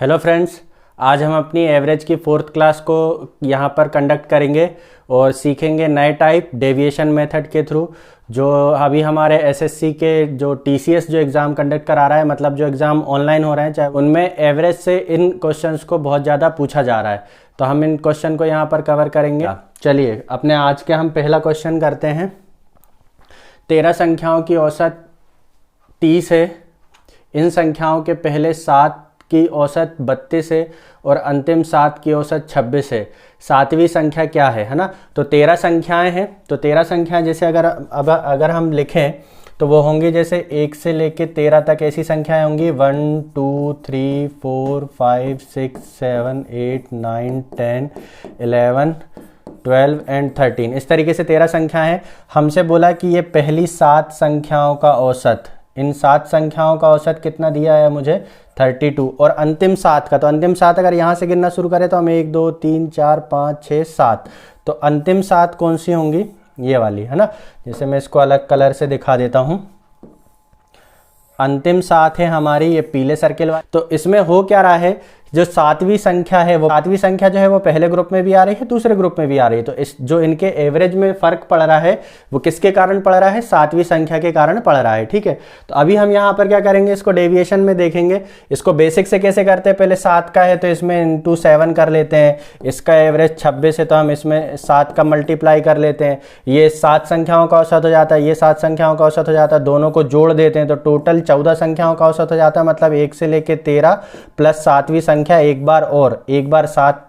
Hello friends, आज हम अपनी एवरेज की 4th क्लास को यहाँ पर कंडक्ट करेंगे और सीखेंगे नए टाइप डेविएशन मेथड के थ्रू। जो अभी हमारे एसएससी के जो टीसीएस जो एग्ज़ाम कंडक्ट करा रहा है, मतलब जो एग्ज़ाम ऑनलाइन हो रहे हैं, चाहे उनमें एवरेज से इन क्वेश्चंस को बहुत ज़्यादा पूछा जा रहा है। तो हम इन क्वेश्चन को यहाँ पर कवर करेंगे। चलिए अपने आज के हम पहला क्वेश्चन करते हैं। 13 संख्याओं की औसत 30 है। इन संख्याओं के पहले 7 की औसत 32 है और अंतिम 7 की औसत 26 है। 7वीं संख्या क्या है ना। तो 13 संख्याएं हैं। तो 13 संख्याएं जैसे अगर हम लिखें तो वो होंगी जैसे 1 से लेके 13 तक ऐसी संख्याएं होंगी 1 2 3 4 5 6 7 8 9 10 11 12 एंड 13। इस तरीके से 13 संख्याएं हैं। हमसे बोला कि ये पहली 7 संख्याओं का औसत, इन 7 संख्याओं का औसत कितना दिया है मुझे 32, और अंतिम 7 का। तो अंतिम 7 अगर यहाँ से गिनना शुरू करें तो हम 1 2 3 4 5 6 7। तो अंतिम 7 कौन सी होंगी, ये वाली है ना। जैसे मैं इसको अलग कलर से दिखा देता हूँ। अंतिम 7 है हमारी ये पीले सर्किल वाली। तो इसमें हो क्या रहा है, जो 7वीं संख्या है वो 7वीं संख्या जो है वो पहले ग्रुप में भी आ रही है, दूसरे ग्रुप में भी आ रही है। तो इस जो इनके एवरेज में फर्क पड़ रहा है वो किसके कारण पड़ रहा है, 7वीं संख्या के कारण पड़ रहा है। ठीक है, तो अभी हम यहाँ पर क्या करेंगे, इसको डेविएशन में देखेंगे। इसको बेसिक से कैसे करते हैं, पहले 7 का है तो इसमें इंटू 7 कर लेते हैं। इसका एवरेज 26 है तो हम इसमें 7 का मल्टीप्लाई कर लेते हैं। ये 7 संख्याओं का औसत हो जाता है, ये 7 संख्याओं का औसत हो जाता है। दोनों को जोड़ देते हैं तो टोटल 14 संख्याओं का औसत हो जाता है। मतलब 1 से लेके 13 प्लस 7वीं संख्या एक बार, और एक बार 7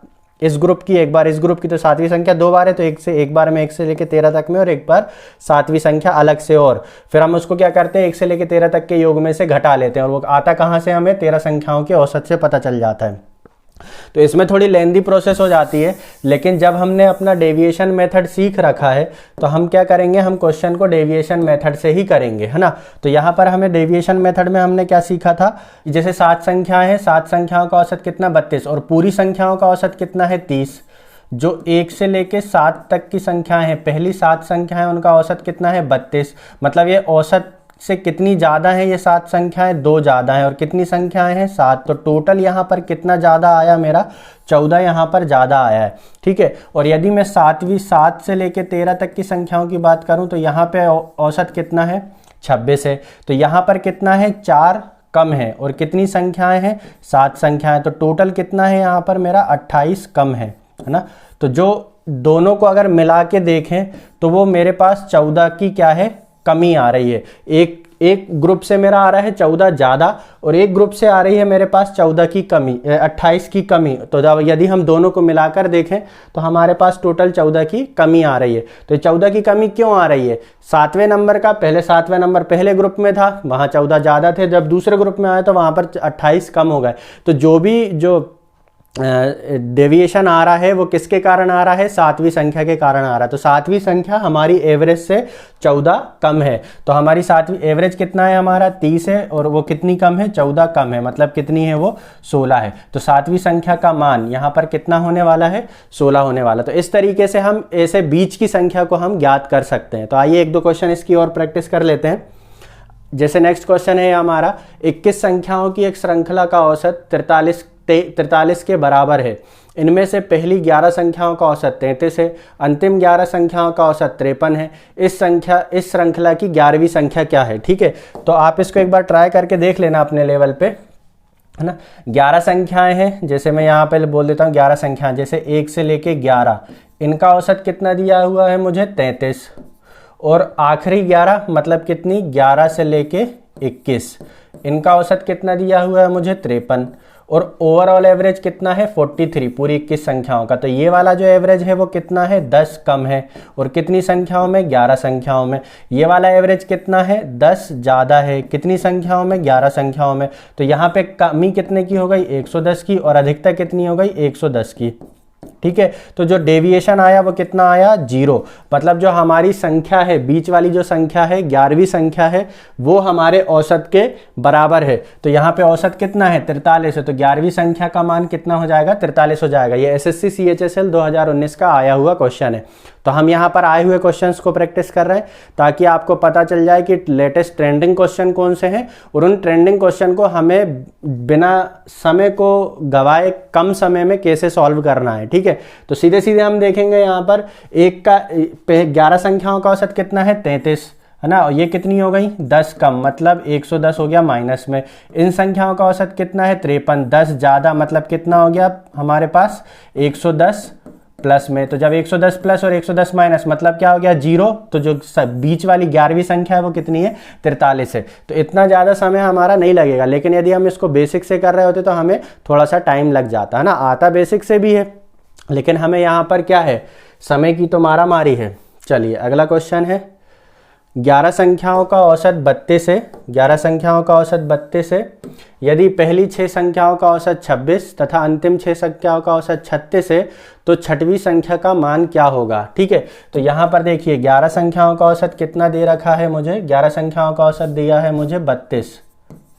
इस ग्रुप की, एक बार इस ग्रुप की। तो 7वीं संख्या 2 बार है तो एक बार में 1 से लेके 13 तक में, और एक बार 7वीं संख्या अलग से। और फिर हम उसको क्या करते हैं, 1 से लेके 13 तक के योग में से घटा लेते हैं, और वो आता कहाँ से, हमें 13 संख्याओं के औसत से पता चल जाता है। तो इसमें थोड़ी लेंदी प्रोसेस हो जाती है, लेकिन जब हमने अपना डेविएशन मेथड सीख रखा है तो हम क्या करेंगे, हम क्वेश्चन को डेविएशन मेथड से ही करेंगे, है ना। तो यहाँ पर हमें डेविएशन मेथड में हमने क्या सीखा था, जैसे 7 संख्याएं हैं, 7 संख्याओं का औसत कितना 32, और पूरी संख्याओं का औसत कितना है 30। जो 1 से लेके 7 तक की संख्याएं हैं, पहली 7 संख्याएं, उनका औसत कितना है 32। मतलब ये औसत से कितनी ज़्यादा है, ये 7 संख्याएं 2 ज़्यादा है, और कितनी संख्याएं हैं 7। तो टोटल यहाँ पर कितना ज़्यादा आया मेरा, 14 यहाँ पर ज़्यादा आया है। ठीक है, और यदि मैं 7 से लेके 13 तक की संख्याओं की बात करूँ तो यहाँ पे औसत कितना है 26 है। तो यहाँ पर कितना है 4 कम है, और कितनी संख्याएं हैं 7 संख्याएं। तो टोटल कितना है यहाँ पर मेरा 28 कम है ना। तो जो दोनों को अगर मिला के देखें तो वो मेरे पास 14 की क्या है, कमी आ रही है। एक ग्रुप से मेरा आ रहा है 14 ज़्यादा, और एक ग्रुप से आ रही है मेरे पास 14 की कमी, 28 की कमी। तो यदि हम दोनों को मिलाकर देखें तो हमारे पास टोटल 14 की कमी आ रही है। तो 14 की कमी क्यों आ रही है, 7वें नंबर का, पहले 7वां नंबर पहले ग्रुप में था, वहाँ 14 ज़्यादा थे, जब दूसरे ग्रुप में आया तो वहाँ पर 28 कम हो गए। तो जो डेविएशन आ रहा है वो किसके कारण आ रहा है, 7वीं संख्या के कारण आ रहा है। तो 7वीं संख्या हमारी एवरेज से 14 कम है। तो हमारी 7वीं एवरेज कितना है, हमारा 30 है, और वो कितनी कम है, 14 कम है। मतलब कितनी है वो 16 है। तो 7वीं संख्या का मान यहाँ पर कितना होने वाला है, 16 होने वाला। तो इस तरीके से हम ऐसे बीच की संख्या को हम ज्ञात कर सकते हैं। तो आइए 1-2 क्वेश्चन इसकी और प्रैक्टिस कर लेते हैं। जैसे नेक्स्ट क्वेश्चन है हमारा, 21 संख्याओं की एक श्रृंखला का औसत 43 के बराबर है। इनमें से पहली 11 संख्याओं का औसत 33 है, अंतिम 11 संख्याओं का औसत 53 है। इस श्रृंखला की 11वीं संख्या क्या है। ठीक है, तो आप इसको एक बार ट्राई करके देख लेना अपने लेवल पे, है ना। 11 संख्याएं हैं, जैसे मैं यहाँ पे बोल देता हूँ 11 संख्याएं, जैसे 1 से लेके 11, इनका औसत कितना दिया हुआ है मुझे 33, और आखिरी 11 मतलब कितनी, 11 से लेके 21, इनका औसत कितना दिया हुआ है मुझे 53, और ओवरऑल एवरेज कितना है 43 पूरी 21 संख्याओं का। तो ये वाला जो एवरेज है वो कितना है 10 कम है, और कितनी संख्याओं में, 11 संख्याओं में। ये वाला एवरेज कितना है 10 ज़्यादा है, कितनी संख्याओं में, 11 संख्याओं में। तो यहाँ पे कमी कितने की हो गई 110 की, और अधिकता कितनी हो गई 110 की। ठीक है, तो जो डेविएशन आया वो कितना आया 0। मतलब जो हमारी संख्या है, बीच वाली जो संख्या है 11वीं संख्या है, वो हमारे औसत के बराबर है। तो यहाँ पे औसत कितना है 43 है, तो 11वीं संख्या का मान कितना हो जाएगा 43 हो जाएगा। ये एसएससी CHSL 2019 का आया हुआ क्वेश्चन है। तो हम यहाँ पर आए हुए क्वेश्चंस को प्रैक्टिस कर रहे हैं ताकि आपको पता चल जाए कि लेटेस्ट ट्रेंडिंग क्वेश्चन कौन से हैं और उन ट्रेंडिंग क्वेश्चन को हमें बिना समय को गवाए कम समय में कैसे सॉल्व करना है। ठीक है, तो सीधे सीधे हम देखेंगे यहाँ पर 11 संख्याओं का औसत कितना है 33, है ना, और ये कितनी हो गई 10 कम, मतलब 110 हो गया माइनस में। इन संख्याओं का औसत कितना है 53, 10 ज़्यादा, मतलब कितना हो गया हमारे पास 110 प्लस में। तो जब 110 प्लस और 110 माइनस मतलब क्या हो गया 0, तो जो बीच वाली 11वीं संख्या है वो कितनी है 43 है। तो इतना ज़्यादा समय हमारा नहीं लगेगा, लेकिन यदि हम इसको बेसिक से कर रहे होते तो हमें थोड़ा सा टाइम लग जाता है ना। आता बेसिक से भी है, लेकिन हमें यहाँ पर क्या है समय की तो मारा मारी है। चलिए अगला क्वेश्चन है 11 संख्याओं का औसत 32 है। 11 संख्याओं का औसत 32 है। यदि पहली 6 संख्याओं का औसत 26 तथा अंतिम 6 संख्याओं का औसत 36 है तो छठवीं संख्या का मान क्या होगा। ठीक है, तो यहाँ पर देखिए 11 संख्याओं का औसत कितना दे रखा है मुझे, 11 संख्याओं का औसत दिया है मुझे 32।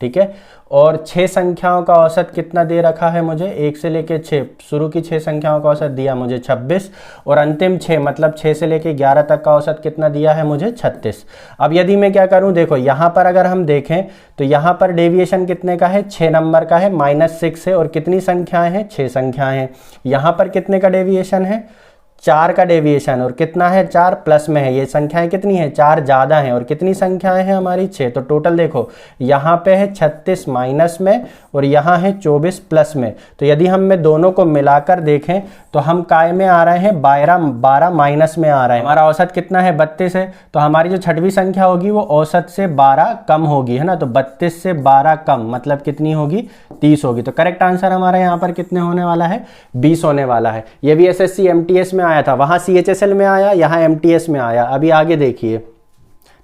ठीक है, और 6 संख्याओं का औसत कितना दे रखा है मुझे, 1 से लेके 6, शुरू की 6 संख्याओं का औसत दिया मुझे 26 और अंतिम 6 मतलब 6 से लेके 11 तक का औसत कितना दिया है मुझे 36। अब यदि मैं क्या करूं, देखो यहाँ पर अगर हम देखें तो यहाँ पर डेविएशन कितने का है 6 नंबर का है, -6 है, और कितनी संख्याएं हैं 6 संख्याएं हैं। यहाँ पर कितने का डेविएशन है 4 का डेविएशन, और कितना है 4 प्लस में है। ये संख्याएं कितनी है 4 ज़्यादा हैं, और कितनी संख्याएं हैं हमारी 6। तो टोटल देखो यहाँ पे है 36 माइनस में और यहाँ है 24 प्लस में। तो यदि हम में दोनों को मिलाकर देखें तो हम काय में आ रहे हैं 12 माइनस में आ रहे हैं। हमारा औसत कितना है 32 है, तो हमारी जो छठवीं संख्या होगी वो औसत से 12 कम होगी, है ना। तो 32 से 12 कम मतलब कितनी होगी 30 होगी। तो करेक्ट आंसर हमारा यहाँ पर कितने होने वाला है 20 होने वाला है। ये भी SSC MTS में आया था, वहां CHSL में आया, यहाँ MTS में आया। अभी आगे देखिए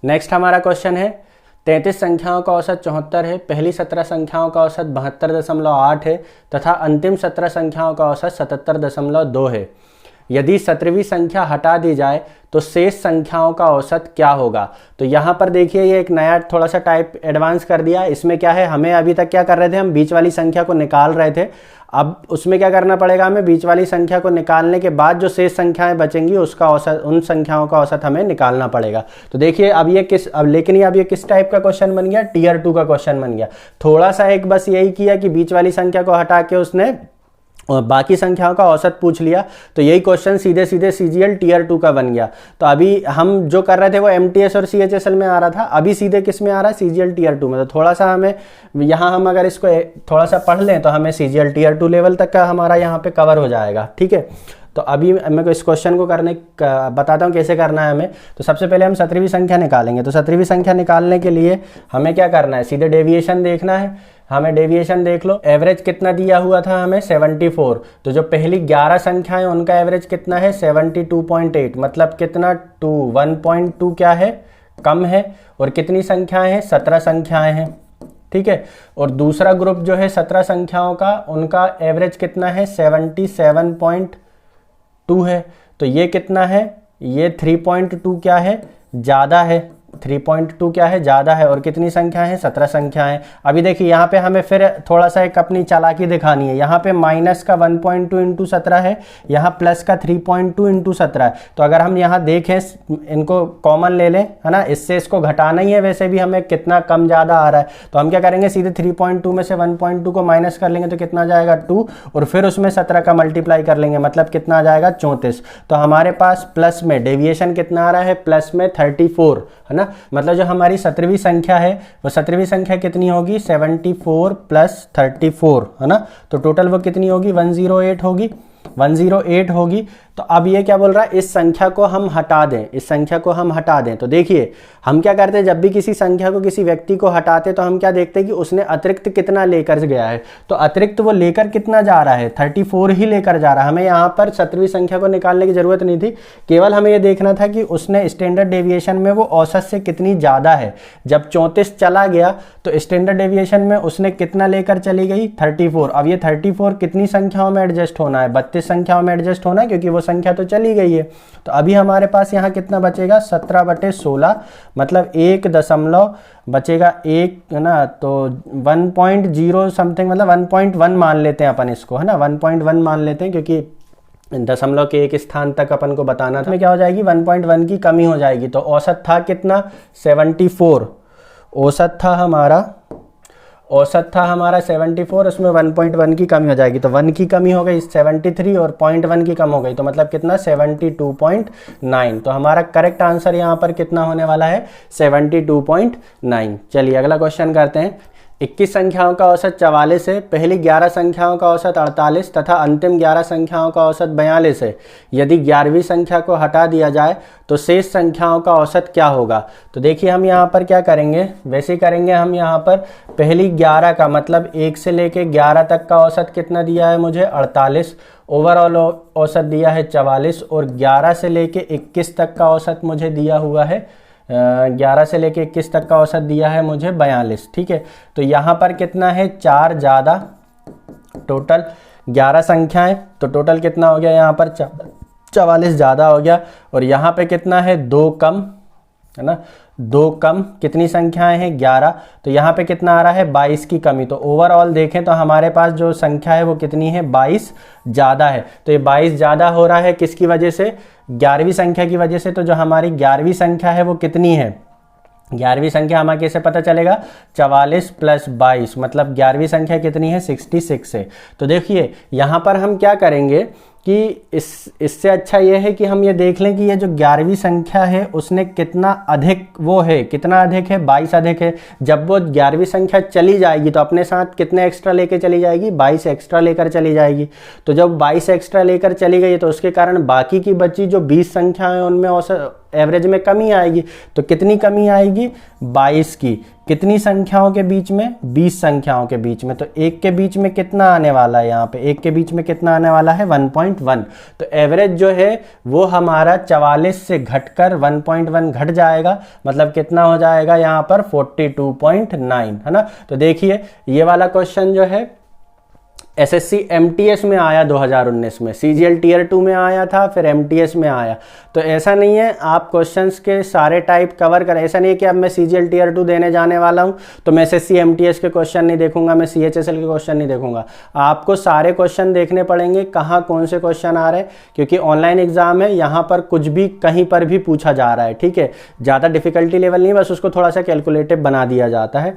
नेक्स्ट हमारा क्वेश्चन है 33 संख्याओं का औसत 74 है। पहली 17 संख्याओं का औसत 72.8 है तथा अंतिम 17 संख्याओं का औसत 77.2 है। यदि 17वीं संख्या हटा दी जाए तो शेष संख्याओं का औसत क्या होगा। तो यहाँ पर देखिए ये एक नया थोड़ा सा टाइप एडवांस कर दिया। इसमें क्या है, हमें अभी तक क्या कर रहे थे, हम बीच वाली संख्या को निकाल रहे थे। अब उसमें क्या करना पड़ेगा, हमें बीच वाली संख्या को निकालने के बाद जो शेष संख्याएं बचेंगी उसका औसत, उन संख्याओं का औसत हमें निकालना पड़ेगा। तो देखिए अब ये किस टाइप का क्वेश्चन बन गया, टियर 2 का क्वेश्चन बन गया। थोड़ा सा एक बस यही किया कि बीच वाली संख्या को हटा के उसने और बाकी संख्याओं का औसत पूछ लिया। तो यही क्वेश्चन सीधे सीधे CGL टियर 2 का बन गया। तो अभी हम जो कर रहे थे वो MTS और CHSL में आ रहा था, अभी सीधे किस में आ रहा है CGL टियर 2 में। तो थोड़ा सा हमें यहाँ हम अगर इसको थोड़ा सा पढ़ लें तो हमें CGL टियर 2 लेवल तक का हमारा यहाँ पे कवर हो जाएगा। ठीक है, तो अभी मैं इस क्वेश्चन को बताता हूँ कैसे करना है हमें। तो सबसे पहले हम 17वीं संख्या निकालेंगे। तो 17वीं संख्या निकालने के लिए हमें क्या करना है, सीधे डेविएशन देखना है। हमें डेविएशन देख लो, एवरेज कितना दिया हुआ था हमें 74। तो जो पहली 11 संख्या है उनका एवरेज कितना है 72.8, मतलब कितना 1.2 क्या है कम है। और कितनी संख्याएं हैं 17 संख्याएं हैं। ठीक है, और दूसरा ग्रुप जो है 17 संख्याओं का, उनका एवरेज कितना है 77.2 है। तो ये कितना है, ये 3.2 क्या है ज़्यादा है, 3.2 क्या है ज़्यादा है। और कितनी संख्या है 17 संख्या है। अभी देखिए यहाँ पे हमें फिर थोड़ा सा एक अपनी चालाकी दिखानी है। यहाँ पे माइनस का 1.2 इंटू 17 है, यहाँ प्लस का 3.2 इंटू 17 है। तो अगर हम यहाँ देखें, इनको कॉमन ले लें, है ना, इससे इसको घटाना ही है। वैसे भी हमें कितना कम ज़्यादा आ रहा है, तो हम क्या करेंगे सीधे 3.2 में से 1.2 को माइनस कर लेंगे तो कितना जाएगा 2, और फिर उसमें 17 का मल्टीप्लाई कर लेंगे, मतलब कितना आ जाएगा 34। तो हमारे पास प्लस में डेविएशन कितना आ रहा है, प्लस में 34, है ना। मतलब जो हमारी 17वीं संख्या है वो 17वीं संख्या कितनी होगी 74 प्लस 34, है ना। तो टोटल वो कितनी होगी 108 होगी, 108 होगी। तो अब ये क्या बोल रहा है, इस संख्या को हम हटा दें, इस संख्या को हम हटा दें। तो देखिए हम क्या करते हैं, जब भी किसी संख्या को, किसी व्यक्ति को हटाते तो हम क्या देखते हैं कि उसने अतिरिक्त कितना लेकर गया है। तो अतिरिक्त वो लेकर कितना जा रहा है 34 ही लेकर जा रहा है। हमें यहाँ पर 17वीं संख्या को निकालने की जरूरत नहीं थी, केवल हमें ये देखना था कि उसने स्टैंडर्ड डेविएशन में वो औसत से कितनी ज़्यादा है। जब 34 चला गया तो स्टैंडर्ड डेविएशन में उसने कितना लेकर चली गई 34। अब ये 34 कितनी संख्याओं में एडजस्ट होना है, 32 संख्याओं में एडजस्ट होना है, क्योंकि वो संख्या तो चली गई है। तो अभी हमारे पास यहाँ कितना बचेगा 17/16, मतलब 1 दशमलव बचेगा 1, है ना। तो 1.0 समथिंग, मतलब 1.1 मान लेते हैं अपन इसको, है ना, 1.1 मान लेते हैं, क्योंकि दशमलव के एक स्थान तक अपन को बताना था, में क्या हो जाएगी 1.1 की कमी हो जाएगी। तो औसत था कितना 74, औसत था हमारा 74, उसमें 1.1 की कमी हो जाएगी। तो 1 की कमी हो गई 73 और 0.1 की कम हो गई, तो मतलब कितना 72.9। तो हमारा करेक्ट आंसर यहाँ पर कितना होने वाला है 72.9। चलिए अगला क्वेश्चन करते हैं। 21 संख्याओं का औसत 44 है, पहली 11 संख्याओं का औसत 48 तथा अंतिम 11 संख्याओं का औसत 42 है। यदि 11वीं संख्या को हटा दिया जाए तो शेष संख्याओं का औसत क्या होगा। तो देखिए हम यहाँ पर क्या करेंगे, वैसे करेंगे हम यहाँ पर पहली 11 का मतलब 1 से लेके 11 तक का औसत कितना दिया है मुझे 48, ओवरऑल औसत दिया है 44 और 11 से लेके 21 तक का औसत मुझे दिया हुआ है 11 से लेके 21 तक का औसत दिया है मुझे 42। ठीक है, तो यहाँ पर कितना है 4 ज़्यादा, टोटल 11 संख्याएं, तो टोटल कितना हो गया यहाँ पर 44 ज़्यादा हो गया। और यहाँ पे कितना है 2 कम, है ना, 2 कम कितनी संख्याएं हैं 11, तो यहाँ पे कितना आ रहा है 22 की कमी। तो ओवरऑल देखें तो हमारे पास जो संख्या है वो कितनी है 22 ज़्यादा है। तो ये 22 ज़्यादा हो रहा है किसकी वजह से 11वीं संख्या की वजह से। तो जो हमारी 11वीं संख्या है वो कितनी है, 11वीं संख्या हमें कैसे पता चलेगा 44 + 22 मतलब 11वीं संख्या कितनी है 66 है। तो देखिए यहाँ पर हम क्या करेंगे कि इससे अच्छा ये है कि हम ये देख लें कि ये जो 11वीं संख्या है उसने कितना अधिक वो है, कितना अधिक है 22 अधिक है। जब वो 11वीं संख्या चली जाएगी तो अपने साथ कितने एक्स्ट्रा लेकर चली जाएगी 22 एक्स्ट्रा लेकर चली जाएगी। तो जब 22 एक्स्ट्रा लेकर चली गई तो उसके कारण बाकी की बची जो 20 संख्या है उनमें औसत एवरेज में कमी आएगी। तो कितनी कमी आएगी 22 की, कितनी संख्याओं के बीच में 20 संख्याओं के बीच में। तो एक के बीच में कितना आने वाला है, यहाँ पे एक के बीच में कितना आने वाला है 1.1। तो एवरेज जो है वो हमारा 44 से घटकर 1.1 घट जाएगा, मतलब कितना हो जाएगा यहाँ पर 42.9, है ना। तो देखिए ये वाला क्वेश्चन जो है एसएससी एमटीएस में आया 2019 में, सीजीएल टीयर 2 में आया था, फिर एमटीएस में आया। तो ऐसा नहीं है आप क्वेश्चंस के सारे टाइप कवर करें, ऐसा नहीं है कि अब मैं सीजीएल टीयर 2 देने जाने वाला हूं तो मैं एसएससी एमटीएस के क्वेश्चन नहीं देखूंगा, मैं सीएचएसएल के क्वेश्चन नहीं देखूंगा। आपको सारे क्वेश्चन देखने पड़ेंगे कहाँ कौन से क्वेश्चन आ रहे हैं, क्योंकि ऑनलाइन एग्जाम है, यहाँ पर कुछ भी कहीं पर भी पूछा जा रहा है। ठीक है, ज़्यादा डिफिकल्टी लेवल नहीं, बस उसको थोड़ा सा कैलकुलेटिव बना दिया जाता है।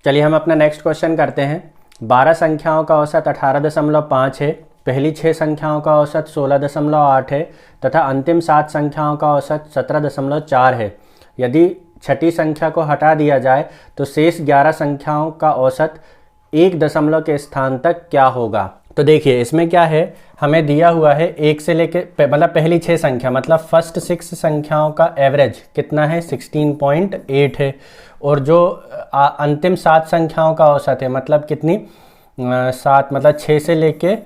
चलिए हम अपना नेक्स्ट क्वेश्चन करते हैं। 12 संख्याओं का औसत 18.5 है, पहली 6 संख्याओं का औसत 16.8 है तथा अंतिम 7 संख्याओं का औसत 17.4 है। यदि छठी संख्या को हटा दिया जाए तो शेष 11 संख्याओं का औसत 1 दशमलव के स्थान तक क्या होगा। तो देखिए इसमें क्या है, हमें दिया हुआ है 1 से लेके मतलब पहली 6 संख्या मतलब फर्स्ट 6 संख्याओं का एवरेज कितना है 16.8 है, और जो अंतिम 7 संख्याओं का औसत है मतलब कितनी 7 मतलब 6 से लेके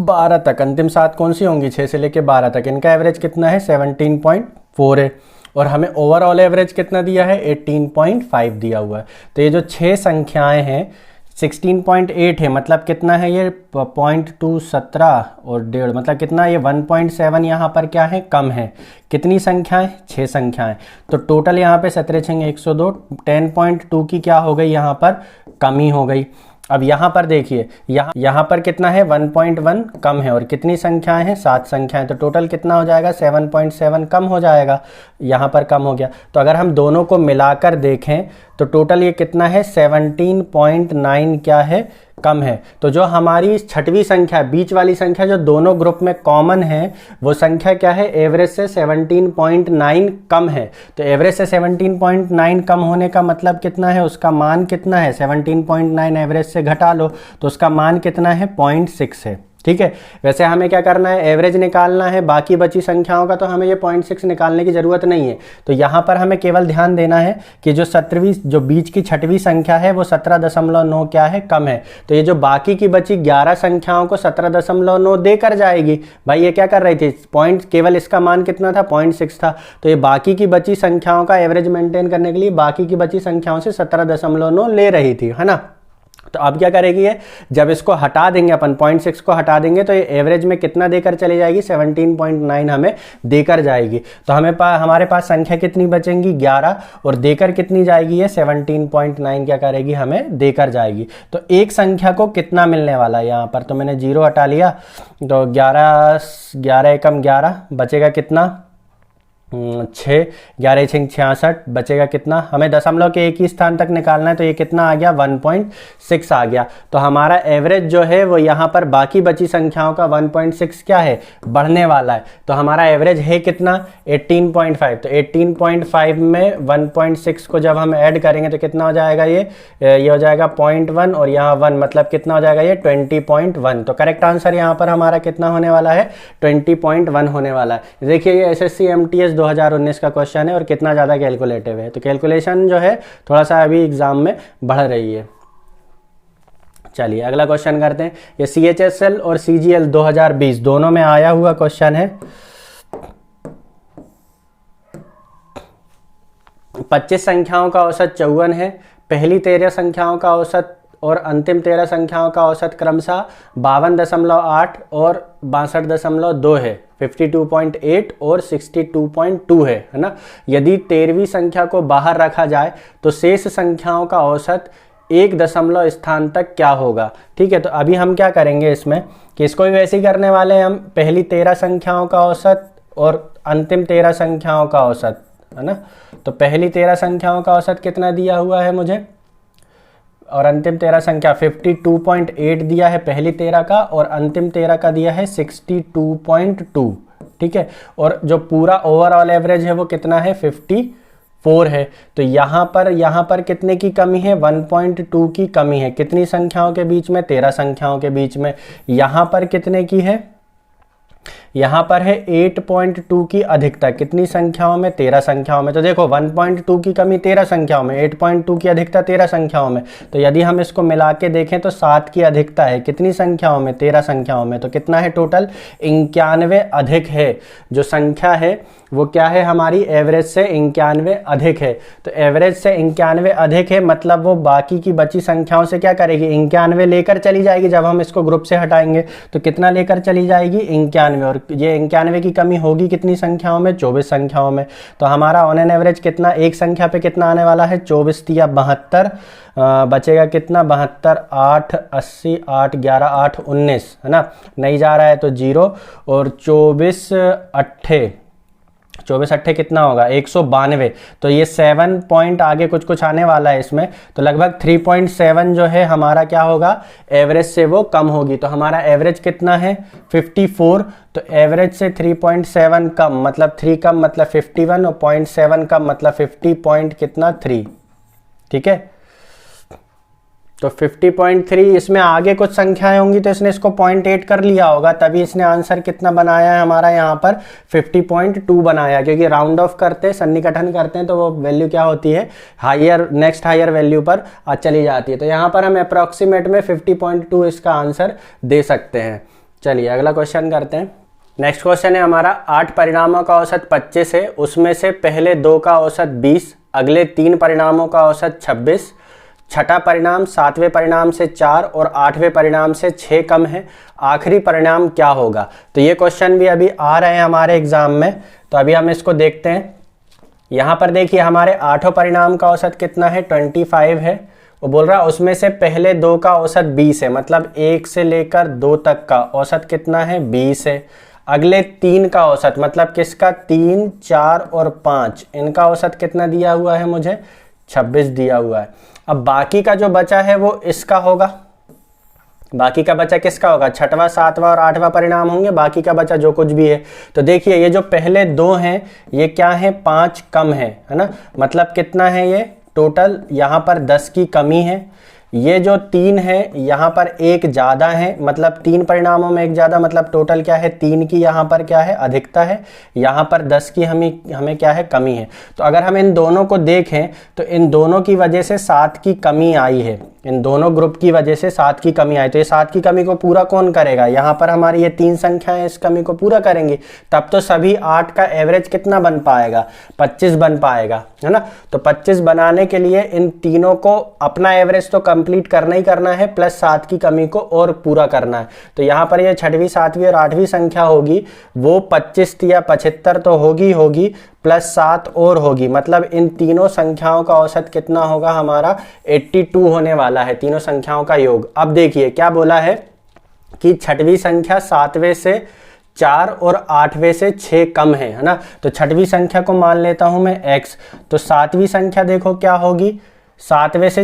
12 तक, अंतिम 7 कौन सी होंगी 6 से लेके 12 तक, इनका एवरेज कितना है 17.4 है। और हमें ओवरऑल एवरेज कितना दिया है 18.5 दिया हुआ है। तो ये जो 6 संख्याएं हैं 16.8 है मतलब कितना है ये 0.217 और 1.5 मतलब कितना ये 1.7 यहाँ पर क्या है कम है। कितनी संख्याएं 6 संख्याएं, तो टोटल यहाँ पे 17 102 10.2 की क्या हो गई यहाँ पर कमी हो गई। अब यहाँ पर देखिए यहाँ पर कितना है 1.1 कम है और कितनी संख्याएं हैं 7 संख्याएं, तो टोटल कितना हो जाएगा 7.7 कम हो जाएगा, यहाँ पर कम हो गया। तो अगर हम दोनों को मिलाकर देखें तो टोटल ये कितना है 17.9 क्या है कम है। तो जो हमारी छठवीं संख्या बीच वाली संख्या जो दोनों ग्रुप में कॉमन है वो संख्या क्या है एवरेज से 17.9 कम है। तो एवरेज से 17.9 कम होने का मतलब कितना है, उसका मान कितना है 17.9 एवरेज से घटा लो तो उसका मान कितना है 0.6 है। ठीक है, वैसे हमें क्या करना है एवरेज निकालना है, बाकी बची संख्याओं का तो हमें ये 0.6 निकालने की ज़रूरत नहीं है। तो यहाँ पर हमें केवल ध्यान देना है कि जो 17वीं जो बीच की छठवीं संख्या है वो 17.9 क्या है कम है। तो ये जो बाकी की बची 11 संख्याओं को 17.9 देकर जाएगी। भाई ये क्या कर रही थी पॉइंट, केवल इसका मान कितना था 0.6 था, तो ये बाकी की बची संख्याओं का एवरेज मेंटेन करने के लिए बाकी की बची संख्याओं से 17.9 ले रही थी, है ना। तो अब क्या करेगी ये, जब इसको हटा देंगे अपन 0.6 को हटा देंगे तो ये एवरेज में कितना देकर चली जाएगी, 17.9 हमें देकर जाएगी। तो हमारे पास संख्या कितनी बचेंगी, 11, और देकर कितनी जाएगी ये 17.9 क्या करेगी, हमें देकर जाएगी। तो एक संख्या को कितना मिलने वाला है, यहाँ पर तो मैंने 0 हटा लिया, तो 11 एकम 11 बचेगा कितना, 6, 11 6 66 बचेगा कितना, हमें दशमलव के एक ही स्थान तक निकालना है, तो ये कितना आ गया 1.6 आ गया। तो हमारा एवरेज जो है वो यहाँ पर बाकी बची संख्याओं का 1.6 क्या है, बढ़ने वाला है। तो हमारा एवरेज है कितना 18.5, तो 18.5 में 1.6 को जब हम ऐड करेंगे तो कितना हो जाएगा, ये हो जाएगा 0.1 और यहाँ 1, मतलब कितना हो जाएगा ये 20.1। तो करेक्ट आंसर यहाँ पर हमारा कितना होने वाला है, 20.1 होने वाला है। देखिए ये एसएससी एमटीएस 2019 का क्वेश्चन है और कितना ज़्यादा कैलकुलेटिव है, तो कैलकुलेशन जो है थोड़ा सा अभी एग्जाम में बढ़ रही है। चलिए अगला क्वेश्चन करते हैं। ये CHSL और CGL 2020 दोनों में आया हुआ क्वेश्चन है। 25 संख्याओं का औसत 54 है, पहली 13 संख्याओं का औसत और अंतिम 13 संख्याओं का औसत क्रमशः 52.8 और 62.2 है, 52.8 और 62.2 है ना। यदि 13वीं संख्या को बाहर रखा जाए तो शेष संख्याओं का औसत 1 दशमलव स्थान तक क्या होगा। ठीक है, तो अभी हम क्या करेंगे इसमें कि इसको भी वैसे ही करने वाले हैं हम, पहली 13 संख्याओं का औसत और अंतिम 13 संख्याओं का औसत, है ना। तो पहली 13 संख्याओं का औसत कितना दिया हुआ है मुझे, और अंतिम 13 संख्या 52.8 दिया है पहली 13 का, और अंतिम 13 का दिया है 62.2। ठीक है, और जो पूरा ओवरऑल एवरेज है वो कितना है, 54 है। तो यहाँ पर कितने की कमी है, 1.2 की कमी है। कितनी संख्याओं के बीच में, 13 संख्याओं के बीच में। यहाँ पर कितने की है, यहाँ पर है 8.2 की अधिकता। कितनी संख्याओं में, 13 संख्याओं में। तो देखो 1.2 की कमी 13 संख्याओं में, 8.2 की अधिकता 13 संख्याओं में। तो यदि हम इसको मिला के देखें तो 7 की अधिकता है कितनी संख्याओं में, 13 संख्याओं में। तो कितना है टोटल, 91 अधिक है। जो संख्या है वो क्या है, हमारी एवरेज से 91 अधिक है। तो एवरेज से 91 अधिक है, मतलब वो बाकी की बची संख्याओं से क्या करेगी, 91 लेकर चली जाएगी। जब हम इसको ग्रुप से हटाएंगे तो कितना लेकर चली जाएगी, 91, और ये 91 की कमी होगी कितनी संख्याओं में, 24 संख्याओं में। तो हमारा ऑन एन एवरेज कितना, एक संख्या पे कितना आने वाला है, 24 या 72, बचेगा कितना, 72, 8, 80, 8, 11, 8, 19, है ना। नहीं जा रहा है तो 0, और 24 अट्ठे कितना होगा, 192। तो ये 7 पॉइंट आगे कुछ आने वाला है इसमें, तो लगभग 3.7 जो है हमारा क्या होगा, एवरेज से वो कम होगी। तो हमारा एवरेज कितना है, 54। तो एवरेज से 3.7 कम मतलब 3 कम मतलब 51, और 0.7 कम मतलब 50 पॉइंट कितना 3। ठीक है, तो 50.3। इसमें आगे कुछ संख्याएं होंगी तो इसने इसको 0.8 कर लिया होगा, तभी इसने आंसर कितना बनाया है हमारा यहाँ पर 50.2 बनाया। क्योंकि राउंड ऑफ करते हैं, सन्निकटन करते हैं, तो वो वैल्यू क्या होती है, हायर, नेक्स्ट हायर वैल्यू पर चली जाती है। तो यहाँ पर हम अप्रॉक्सीमेट में 50.2 इसका आंसर दे सकते हैं। चलिए अगला क्वेश्चन करते हैं। नेक्स्ट क्वेश्चन है हमारा, 8 परिणामों का औसत 25 है, उसमें से पहले 2 का औसत 20, अगले 3 परिणामों का औसत 26, छठा परिणाम 7वें परिणाम से 4 और 8वें परिणाम से 6 कम है, आखिरी परिणाम क्या होगा। तो ये क्वेश्चन भी अभी आ रहे हैं हमारे एग्जाम में, तो अभी हम इसको देखते हैं। यहाँ पर देखिए हमारे 8वें परिणाम का औसत कितना है, 25 है। वो बोल रहा है उसमें से पहले 2 का औसत 20 है, मतलब 1 से लेकर 2 तक का औसत कितना है, 20 है। अगले 3 का औसत मतलब किसका, 3, 4 और 5, इनका औसत कितना दिया हुआ है मुझे, 26 दिया हुआ है। अब बाकी का जो बचा है वो इसका होगा, बाकी का बचा किसका होगा, 6वां 7वां और 8वां परिणाम होंगे, बाकी का बचा जो कुछ भी है। तो देखिए ये जो पहले 2 हैं ये क्या है, 5 कम है ना, मतलब कितना है ये टोटल, यहाँ पर 10 की कमी है। ये जो 3 है यहाँ पर 1 ज़्यादा है, मतलब 3 परिणामों में 1 ज़्यादा, मतलब टोटल क्या है, 3 की यहाँ पर क्या है, अधिकता है, यहाँ पर 10 की हमें क्या है, कमी है। तो अगर हम इन दोनों को देखें तो इन दोनों की वजह से 7 की कमी आई है, इन दोनों ग्रुप की वजह से 7 की कमी आई। तो ये 7 की कमी को पूरा कौन करेगा, यहाँ पर हमारी ये 3 संख्याएं इस कमी को पूरा करेंगी, तब तो सभी 8 का एवरेज कितना बन पाएगा, 25 बन पाएगा, है ना। तो 25 बनाने के लिए इन तीनों को अपना एवरेज तो कंप्लीट करना ही करना है, प्लस 7 की कमी को और पूरा करना है। तो यहाँ पर ये 6वीं 7वीं और 8वीं संख्या होगी वो 25 या 75 तो होगी प्लस 7 और होगी, मतलब इन तीनों संख्याओं का औसत कितना होगा हमारा 82 होने वाला है, तीनों संख्याओं का योग। अब देखिए क्या बोला है कि 6वीं संख्या 7वें से 4 और 8वें से 6 कम है ना। तो 6वीं संख्या को मान लेता हूं मैं x, तो 7वीं संख्या देखो क्या होगी, 7वें से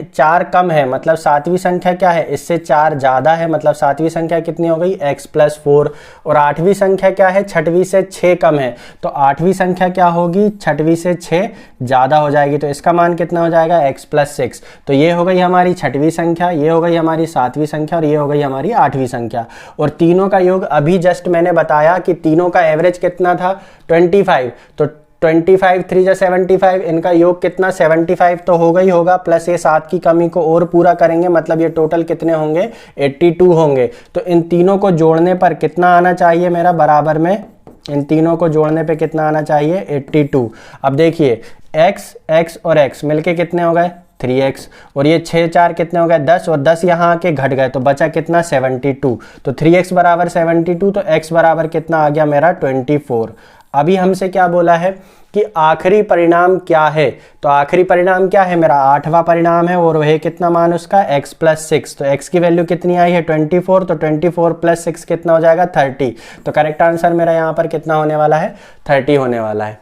4 कम है, मतलब 7वीं संख्या क्या है, इससे 4 ज़्यादा है, मतलब 7वीं संख्या कितनी हो गई x + 4। और 8वीं संख्या क्या है, 6वीं से 6 कम है, तो 8वीं संख्या क्या होगी, 6वीं से 6 ज़्यादा हो जाएगी, तो इसका मान कितना हो जाएगा x + 6। तो ये हो गई हमारी 6वीं संख्या, ये हो गई हमारी 7वीं संख्या और ये हो गई हमारी 8वीं संख्या। और तीनों का योग अभी जस्ट मैंने बताया कि तीनों का एवरेज कितना था 25, तो 25 3 जा 75, इनका योग कितना 75 तो होगा ही होगा, प्लस ये 7 की कमी को और पूरा करेंगे, मतलब ये टोटल कितने होंगे 82 होंगे। तो इन तीनों को जोड़ने पर कितना आना चाहिए मेरा बराबर में, इन तीनों को जोड़ने पे कितना आना चाहिए 82। अब देखिए x और x मिलके कितने हो गए 3x, और ये 6 4 कितने हो गए 10, और 10 यहाँ आके घट गए तो बचा कितना 72। तो 3x बराबर 72, तो x बराबर कितना आ गया मेरा 24। अभी हमसे क्या बोला है कि आखिरी परिणाम क्या है, तो आखिरी परिणाम क्या है मेरा 8वां परिणाम है, और वह कितना मान उसका x + 6। तो x की वैल्यू कितनी आई है 24, तो 24 + 6 कितना हो जाएगा 30। तो करेक्ट आंसर मेरा यहाँ पर कितना होने वाला है 30 होने वाला है।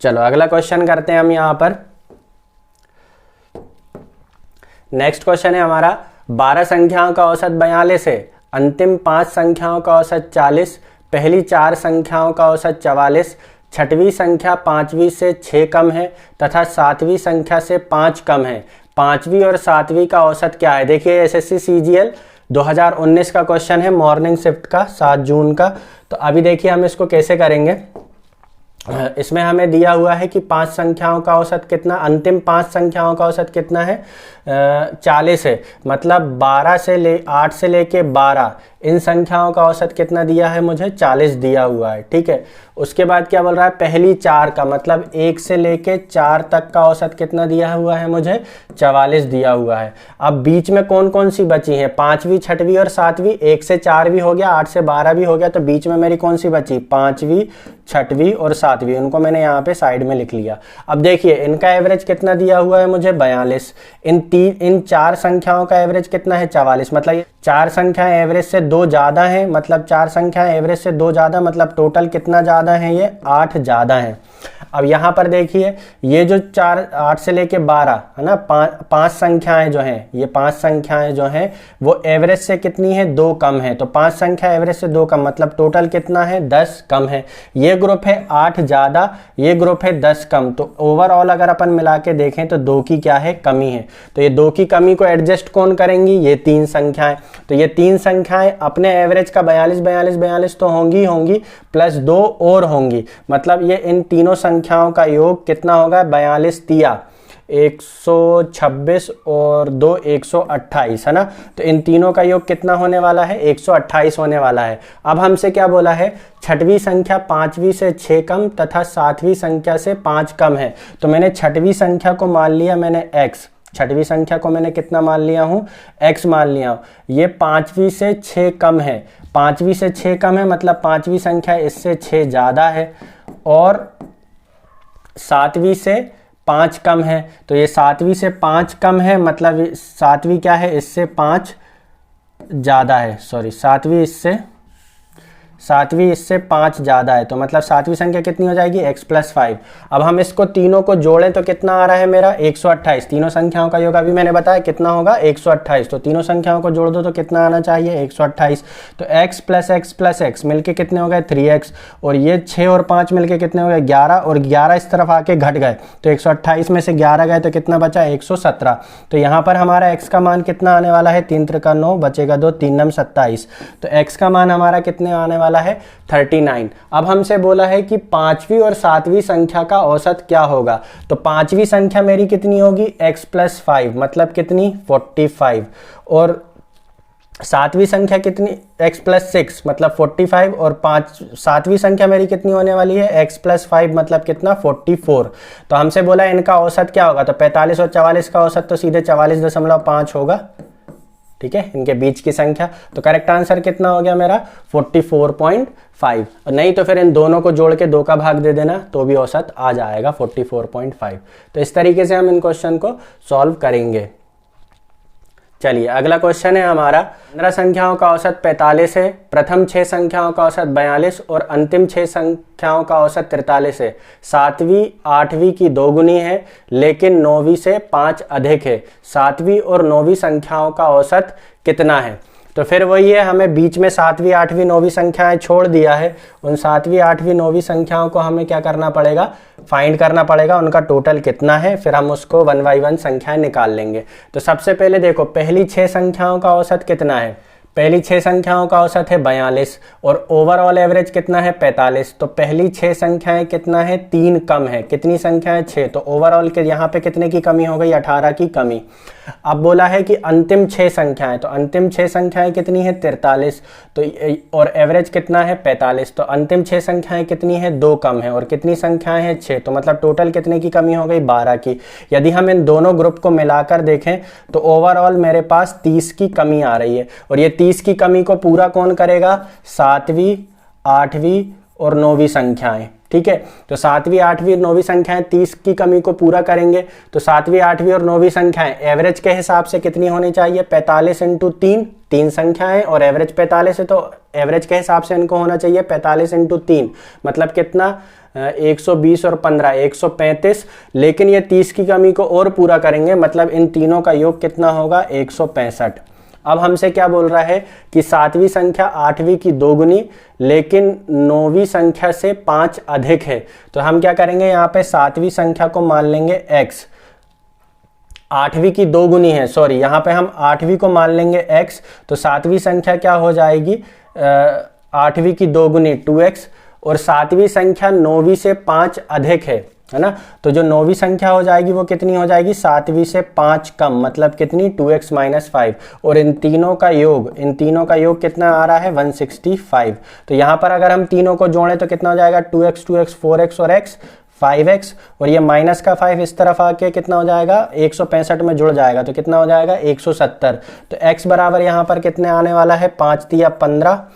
चलो अगला क्वेश्चन करते हैं हम यहाँ पर। नेक्स्ट क्वेश्चन है हमारा 12 संख्याओं का औसत 42 है, अंतिम 5 संख्याओं का औसत 40, पहली 4 संख्याओं का औसत 44, 6वीं संख्या 5वीं से 6 कम है तथा 7वीं संख्या से 5 कम है, 5वीं और 7वीं का औसत क्या है। देखिए एसएससी सीजीएल 2019 का क्वेश्चन है, मॉर्निंग शिफ्ट का 7 जून का। तो अभी देखिए हम इसको कैसे करेंगे। इसमें हमें दिया हुआ है कि 5 संख्याओं का औसत कितना, अंतिम 5 संख्याओं का औसत कितना है 40 है, मतलब 8 से लेके 12 इन संख्याओं का औसत कितना दिया है मुझे 40 दिया हुआ है, ठीक है। उसके बाद क्या बोल रहा है पहली 4 का, मतलब 1 से लेके 4 तक का औसत कितना दिया हुआ है मुझे 44 दिया हुआ है। अब बीच में कौन कौन सी बची है 5वीं 6वीं और 7वीं, 1 से 4 भी हो गया, 8 से 12 भी हो गया, तो बीच में मेरी कौन सी बची 5वीं 6वीं और 7वीं, उनको मैंने यहाँ पे साइड में लिख लिया। अब देखिए इनका एवरेज कितना दिया हुआ है मुझे 42, इन 4 संख्याओं का एवरेज कितना है 44, मतलब ये 4 संख्याएं एवरेज से 2 ज़्यादा हैं, मतलब 4 संख्याएं एवरेज से 2 ज़्यादा, मतलब टोटल कितना ज़्यादा है ये 8 ज़्यादा है। अब यहाँ पर देखिए ये जो 8 से लेके 12 है ना, 5 संख्याएं जो हैं, ये 5 संख्याएं जो हैं वो एवरेज से कितनी है 2 कम है, तो 5 संख्या एवरेज से 2 कम, मतलब टोटल कितना है 10 कम है। ये ग्रुप है 8 ज़्यादा, ये ग्रुप है 10 कम, तो ओवरऑल अगर अपन मिला के देखें तो 2 की क्या है कमी है। तो ये 2 की कमी को एडजस्ट कौन करेंगी, ये 3 संख्याएं। तो ये 3 संख्याएं अपने एवरेज का 42 तो होंगी प्लस 2 और होंगी, मतलब ये इन तीनों संख्याओं का योग कितना होगा 42 तिया 126 और 2 128 है ना। तो इन तीनों का योग कितना होने वाला है 128 होने वाला है। अब हमसे क्या बोला है 6वीं संख्या 5वीं से 6 कम तथा 7वीं संख्या से 5 कम है। तो मैंने 6वीं संख्या को मान लिया मैंने x, 6वीं संख्या को मैंने कितना मान लिया हूँ x मान लिया हूँ। ये 5वीं से 6 कम है, 5वीं से 6 कम है, मतलब 5वीं संख्या इससे 6 ज़्यादा है, और 7वीं से 5 कम है। तो ये 7वीं से 5 कम है, मतलब 7वीं क्या है इससे 5 ज़्यादा है, सॉरी 7वीं इससे 5 ज़्यादा है, तो मतलब 7वीं संख्या कितनी हो जाएगी x + 5। अब हम इसको तीनों को जोड़ें तो कितना आ रहा है मेरा 128, तीनों संख्याओं का योग अभी मैंने बताया कितना होगा 128, तो तीनों संख्याओं को जोड़ दो तो कितना आना चाहिए 128। तो x + x मिलके कितने हो गए 3x, और ये 6 और 5 मिलके कितने हो गए 11, और 11 इस तरफ आके घट गए, तो 128 में से 11 गए तो कितना बचा 117। तो यहाँ पर हमारा x का मान कितना आने वाला है 3 × 9 बचेगा 2 3 × 27, तो x का मान हमारा कितने आने वाला है 39। अब हमसे बोला है कि 5वीं और 7वीं संख्या का औसत क्या होगा। तो 5वीं संख्या मेरी कितनी होगी x + 5, मतलब कितनी 45, और सातवीं संख्या कितनी, x प्लस 6 मतलब 45, और सातवीं संख्या मेरी कितनी होने वाली है, x प्लस 5 मतलब कितना 44। तो हमसे बोला इनका औसत क्या होगा, तो 45 और 44 का औसत तो सीधे 44.5 होगा, ठीक है, इनके बीच की संख्या। तो करेक्ट आंसर कितना हो गया मेरा 44.5। नहीं तो फिर इन दोनों को जोड़ के 2 का भाग दे देना तो भी औसत आ जाएगा 44.5। तो इस तरीके से हम इन क्वेश्चन को सॉल्व करेंगे। चलिए अगला क्वेश्चन है हमारा, 15 संख्याओं का औसत 45 है, प्रथम 6 संख्याओं का औसत 42 और अंतिम 6 संख्याओं का औसत 43 है। 7वीं 8वीं की दोगुनी है लेकिन 9वीं से 5 अधिक है। 7वीं और 9वीं संख्याओं का औसत कितना है। तो फिर वही है, हमें बीच में 7वीं 8वीं 9वीं संख्याएं छोड़ दिया है, उन 7वीं 8वीं 9वीं संख्याओं को हमें क्या करना पड़ेगा, फाइंड करना पड़ेगा, उनका टोटल कितना है, फिर हम उसको 1 बाई 1 संख्याएं निकाल लेंगे। तो सबसे पहले देखो पहली 6 संख्याओं का औसत कितना है, पहली 6 संख्याओं का औसत है 42 और ओवरऑल एवरेज कितना है 45। तो पहली 6 संख्याएं कितना है, 3 कम है, कितनी संख्याएं 6, तो ओवरऑल के यहाँ पे कितने की कमी हो गई, 18 की कमी। अब बोला है कि अंतिम 6 संख्याएं, तो अंतिम 6 संख्याएं कितनी है 43, तो और एवरेज कितना है 45। तो अंतिम 6 संख्याएं कितनी है, 2 कम है, और कितनी संख्याएं हैं 6, तो मतलब टोटल कितने की कमी हो गई 12 की। यदि हम इन दोनों ग्रुप को मिलाकर देखें तो ओवरऑल मेरे पास 30 की कमी आ रही है, और ये 30 की कमी को पूरा कौन करेगा, 7वीं 8वीं और 9वीं संख्याएं, ठीक है। तो 7वीं 8वीं और 9वीं संख्याएं 30 की कमी को पूरा करेंगे। तो 7वीं 8वीं और 9वीं संख्याएं एवरेज के हिसाब से कितनी होनी चाहिए, 45 इंटू 3, 3 संख्याएं और एवरेज 45 है, तो एवरेज के हिसाब से इनको होना चाहिए 45 इंटू 3 मतलब कितना 120 और 15 135। लेकिन ये 30 की कमी को और पूरा करेंगे, मतलब इन तीनों का योग कितना होगा 165। अब हमसे क्या बोल रहा है कि 7वीं संख्या 8वीं की दोगुनी लेकिन 9वीं संख्या से 5 अधिक है। तो हम क्या करेंगे, यहाँ पे 7वीं संख्या को मान लेंगे x, 8वीं की दोगुनी है, सॉरी यहाँ पे हम 8वीं को मान लेंगे x। तो 7वीं संख्या क्या हो जाएगी, 8वीं की दोगुनी 2x, और 7वीं संख्या 9वीं से 5 अधिक है ना। तो जो 9वीं संख्या हो जाएगी वो कितनी हो जाएगी, 7वीं से 5 कम, मतलब कितनी 2x माइनस 5, और इन तीनों का योग कितना आ रहा है 165। तो यहाँ पर अगर हम तीनों को जोड़ें तो कितना हो जाएगा 2x 2x 4x और x 5x, और ये माइनस का 5 इस तरफ आके कितना हो जाएगा 165 में जुड़ जाएगा, तो कितना हो जाएगा 170। तो x बराबर यहाँ पर कितने आने वाला है, 5 तिया 15,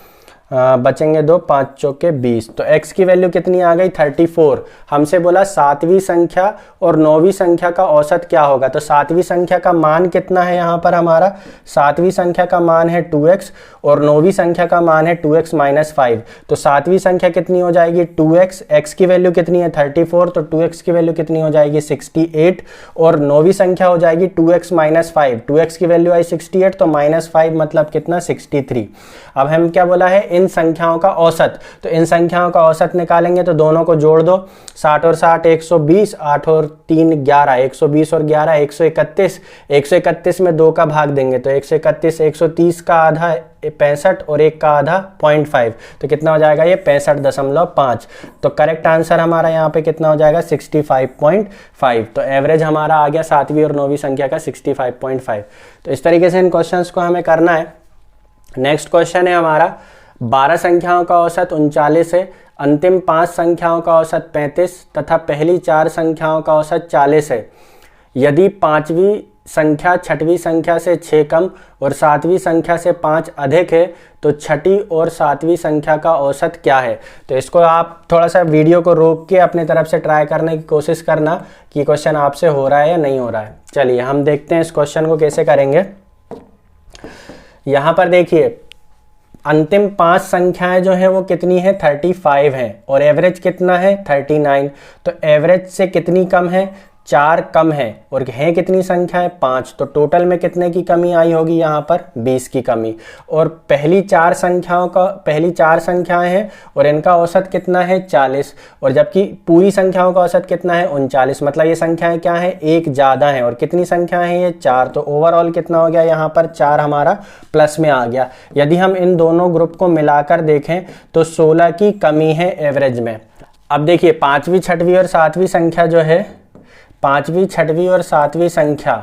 बचेंगे 2, 5 चौके 20। तो x की वैल्यू कितनी आ गई 34। हमसे बोला 7वीं संख्या और 9वीं संख्या का औसत क्या होगा। तो 7वीं संख्या का मान कितना है, यहाँ पर हमारा 7वीं संख्या का मान है 2x और 9वीं संख्या का मान है 2x माइनस 5। तो 7वीं संख्या कितनी हो जाएगी 2x, x की वैल्यू कितनी है 34, तो 2x की वैल्यू कितनी हो जाएगी 68, और 9वीं संख्या हो जाएगी 2x माइनस 5, 2x की वैल्यू आई 68, तो माइनस 5 मतलब कितना 63। अब हम क्या बोला है, इन संख्याओं का औसत, तो इन संख्याओं का औसत निकालेंगे तो दोनों को जोड़ दो, 60 और 60 120, 8 और 3 11, 120 और 11 131, 131 में 2 का भाग देंगे तो 131, 130 का आधा 65 और 1 का आधा 0.5, तो कितना हो जाएगा ये 65.5। तो करेक्ट आंसर हमारा यहाँ पे कितना हो जाएगा 65.5। तो एवरेज हमारा आ गया 7वीं और 9वीं संख्या का 65.5। तो इस तरीके से इन क्वेश्चंस को हमें करना है। नेक्स्ट क्वेश्चन है हमारा, 12 संख्याओं का औसत 39 है, अंतिम 5 संख्याओं का औसत 35 तथा पहली 4 संख्याओं का औसत 40 है। यदि 5वीं संख्या 6वीं संख्या से 6 कम और 7वीं संख्या से 5 अधिक है तो 6ठी और 7वीं संख्या का औसत क्या है। तो इसको आप थोड़ा सा वीडियो को रोक के अपने तरफ से ट्राई करने की कोशिश करना कि क्वेश्चन आपसे हो रहा है या नहीं हो रहा है। चलिए हम देखते हैं इस क्वेश्चन को कैसे करेंगे। यहाँ पर देखिए अंतिम 5 संख्याएं जो है वो कितनी है 35 है और एवरेज कितना है 39। तो एवरेज से कितनी कम है 4 कम है और है कितनी संख्या है 5, तो टोटल में कितने की कमी आई होगी यहाँ पर 20 की कमी। और पहली 4 संख्याएं हैं और इनका औसत कितना है 40, और जबकि पूरी संख्याओं का औसत कितना है 39, मतलब ये संख्याएं क्या है एक ज़्यादा है। और कितनी संख्याएं हैं ये 4, तो ओवरऑल कितना हो गया यहाँ पर 4 हमारा प्लस में आ गया। यदि हम इन दोनों ग्रुप को मिलाकर देखें तो 16 की कमी है एवरेज में। अब देखिए 5वीं 6वीं और 7वीं संख्या जो है 5वीं 6वीं और 7वीं संख्या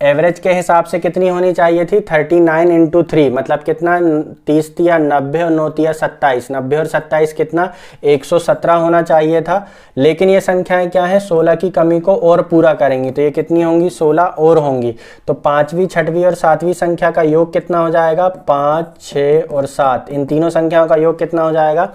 एवरेज के हिसाब से कितनी होनी चाहिए थी 39 इंटू 3 मतलब कितना 30 या 90 और 9 या 27 90 और 27 कितना 117 होना चाहिए था। लेकिन ये संख्याएं क्या है 16 की कमी को और पूरा करेंगी तो ये कितनी होंगी 16 और होंगी। तो पांचवी छठवीं और सातवीं संख्या का योग कितना हो जाएगा 5 6 और 7 इन तीनों संख्याओं का योग कितना हो जाएगा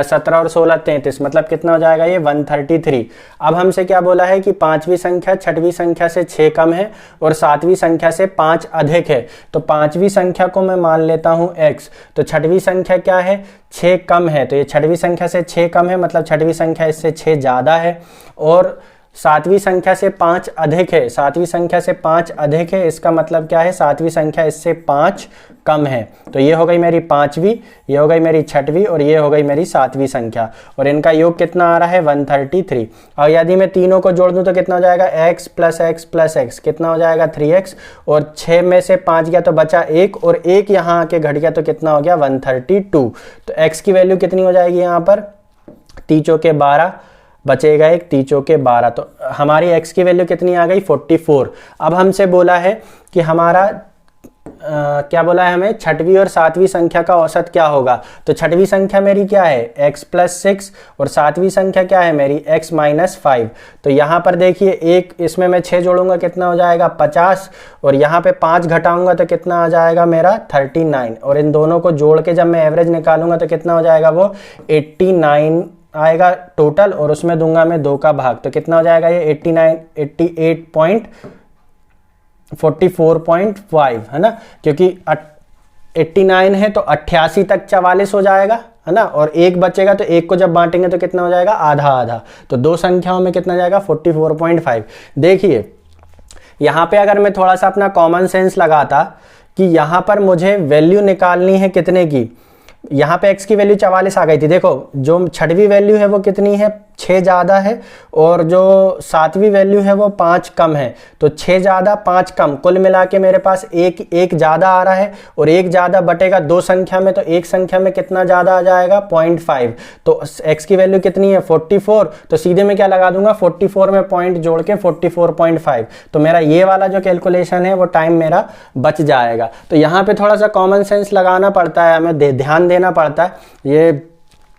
17 और 16 33 मतलब कितना हो जाएगा ये 133। अब हमसे क्या बोला है कि पांचवी संख्या छठवीं संख्या से 6 कम है और सातवीं संख्या से 5 अधिक है। तो पांचवी संख्या को मैं मान लेता हूं x तो छठवीं संख्या क्या है 6 कम है तो ये छठवीं संख्या से 6 कम है मतलब छठवीं संख्या इससे 6 ज्यादा है। और सातवीं संख्या से 5 अधिक है सातवीं संख्या से 5 अधिक है इसका मतलब क्या है सातवीं संख्या इससे 5 कम है। तो ये हो गई मेरी पांचवी ये हो गई मेरी छठवीं और ये हो गई मेरी सातवीं संख्या और इनका योग कितना आ रहा है 133। और यदि मैं तीनों को जोड़ दूं तो कितना हो जाएगा x plus x plus x कितना हो जाएगा 3x और 6 में से 5 गया तो बचा 1 और 1 यहाँ आके घट गया तो कितना हो गया 132। तो x की वैल्यू कितनी हो जाएगी यहाँ पर 3 चौके 12 बचेगा एक 3 चौके 12 तो हमारी x की वैल्यू कितनी आ गई 44। अब हमसे बोला है कि हमारा क्या बोला है हमें छठवीं और सातवीं संख्या का औसत क्या होगा। तो छठवीं संख्या मेरी क्या है x प्लस 6 और सातवीं संख्या क्या है मेरी x माइनस 5। तो यहाँ पर देखिए एक इसमें मैं 6 जोड़ूंगा कितना हो जाएगा 50 और यहाँ पे 5 घटाऊंगा तो कितना आ जाएगा मेरा 39 और इन दोनों को जोड़ के जब मैं एवरेज निकालूंगा तो कितना हो जाएगा वो 89 आएगा टोटल और उसमें दूंगा मैं 2 का भाग तो कितना हो जाएगा ये 88.44.5 है ना क्योंकि 89 है तो 88 तक 44 हो जाएगा है ना और एक बचेगा तो एक को जब बांटेंगे तो कितना हो जाएगा आधा आधा तो दो संख्याओं में कितना जाएगा 44.5। देखिए यहाँ पे अगर मैं थोड़ा सा अपना कॉमन सेंस लगाता कि यहाँ पर मुझे वैल्यू निकालनी है कितने की यहाँ पे x की वैल्यू 44 आ गई थी। देखो जो छठवीं वैल्यू है वो कितनी है 6 ज़्यादा है और जो सातवीं वैल्यू है वो 5 कम है तो 6 ज़्यादा 5 कम कुल मिला के मेरे पास एक ज़्यादा आ रहा है और एक ज़्यादा बटेगा दो संख्या में तो एक संख्या में कितना ज़्यादा आ जाएगा 0.5। तो x की वैल्यू कितनी है 44 तो सीधे में क्या लगा दूंगा 44 में पॉइंट जोड़ के 44.5 तो मेरा ये वाला जो कैलकुलेशन है वो टाइम मेरा बच जाएगा। तो यहाँ पे थोड़ा सा कॉमन सेंस लगाना पड़ता है हमें ध्यान देना पड़ता है। ये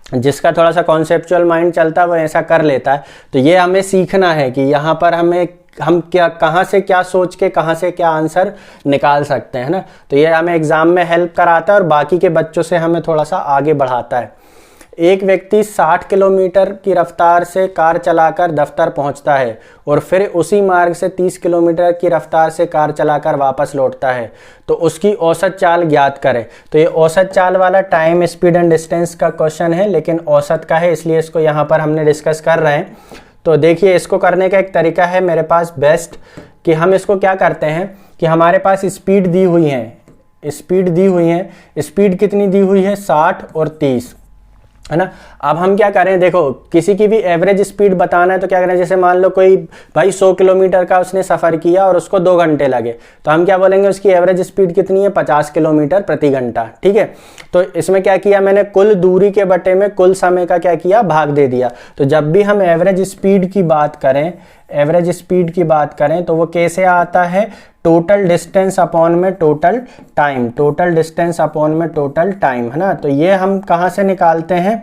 जिसका थोड़ा सा कॉन्सेप्चुअल माइंड चलता है वो ऐसा कर लेता है। तो ये हमें सीखना है कि यहाँ पर हम क्या कहाँ से क्या सोच के कहाँ से क्या आंसर निकाल सकते हैं ना। तो ये हमें एग्जाम में हेल्प कराता है और बाकी के बच्चों से हमें थोड़ा सा आगे बढ़ाता है। एक व्यक्ति 60 किलोमीटर की रफ्तार से कार चलाकर दफ्तर पहुंचता है और फिर उसी मार्ग से 30 किलोमीटर की रफ्तार से कार चलाकर वापस लौटता है तो उसकी औसत चाल ज्ञात करें। तो ये औसत चाल वाला टाइम स्पीड एंड डिस्टेंस का क्वेश्चन है लेकिन औसत का है इसलिए इसको यहाँ पर हमने डिस्कस कर रहे हैं। तो देखिए इसको करने का एक तरीका है मेरे पास बेस्ट कि हम इसको क्या करते हैं कि हमारे पास स्पीड दी हुई है स्पीड कितनी दी हुई है 60 और 30 है ना। अब हम क्या करें देखो किसी की भी एवरेज स्पीड बताना है तो क्या करें जैसे मान लो कोई भाई 100 किलोमीटर का उसने सफ़र किया और उसको 2 घंटे लगे तो हम क्या बोलेंगे उसकी एवरेज स्पीड कितनी है 50 किलोमीटर प्रति घंटा। ठीक है तो इसमें क्या किया मैंने कुल दूरी के बटे में कुल समय का क्या किया भाग दे दिया। तो जब भी हम एवरेज स्पीड की बात करें तो वो कैसे आता है टोटल डिस्टेंस अपॉन में टोटल टाइम है ना। तो ये हम कहाँ से निकालते हैं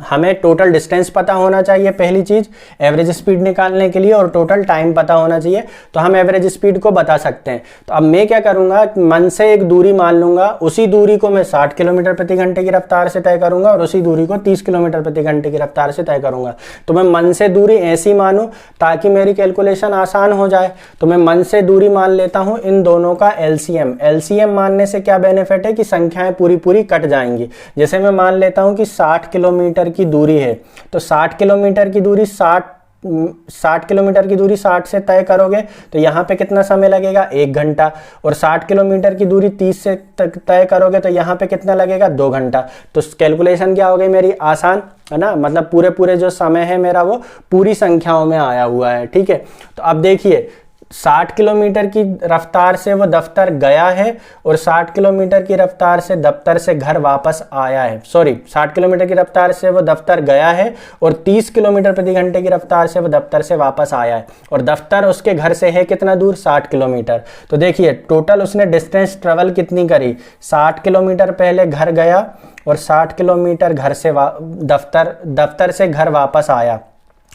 हमें टोटल डिस्टेंस पता होना चाहिए पहली चीज एवरेज स्पीड निकालने के लिए और टोटल टाइम पता होना चाहिए तो हम एवरेज स्पीड को बता सकते हैं। तो अब मैं क्या करूंगा मन से एक दूरी मान लूंगा उसी दूरी को मैं 60 किलोमीटर प्रति घंटे की रफ्तार से तय करूंगा और उसी दूरी को 30 किलोमीटर प्रति घंटे की रफ्तार से तय करूंगा। तो मैं मन से दूरी ऐसी मानूं ताकि मेरी कैलकुलेशन आसान हो जाए। तो मैं मन से दूरी मान लेता हूं इन दोनों का एलसीएम मानने से क्या बेनिफिट है कि संख्याएं पूरी कट जाएंगी। जैसे मैं मान लेता हूं कि 60 किलोमीटर की दूरी है तो 60 किलोमीटर की दूरी 60 किलोमीटर की दूरी 60 से तय करोगे तो यहाँ पे कितना समय लगेगा 1 घंटा और 60 किलोमीटर की दूरी 30 से तय करोगे तो यहाँ पे कितना लगेगा 2 घंटा। तो कैलकुलेशन क्या हो गई मेरी आसान है ना मतलब पूरे जो समय है मेरा वो पूरी संख्याओं में आया हुआ है। ठीक है तो अब देखिए 60 किलोमीटर की रफ्तार से वो दफ्तर गया है और 60 किलोमीटर की रफ्तार से दफ्तर से घर वापस आया है। सॉरी, 60 किलोमीटर की रफ्तार से वो दफ्तर गया है और 30 किलोमीटर प्रति घंटे की रफ्तार से वो दफ्तर से वापस आया है, और दफ्तर उसके घर से है कितना दूर, 60 किलोमीटर। तो देखिए टोटल उसने डिस्टेंस ट्रेवल कितनी करी, 60 किलोमीटर पहले घर गया और 60 किलोमीटर घर से दफ्तर से घर वापस आया,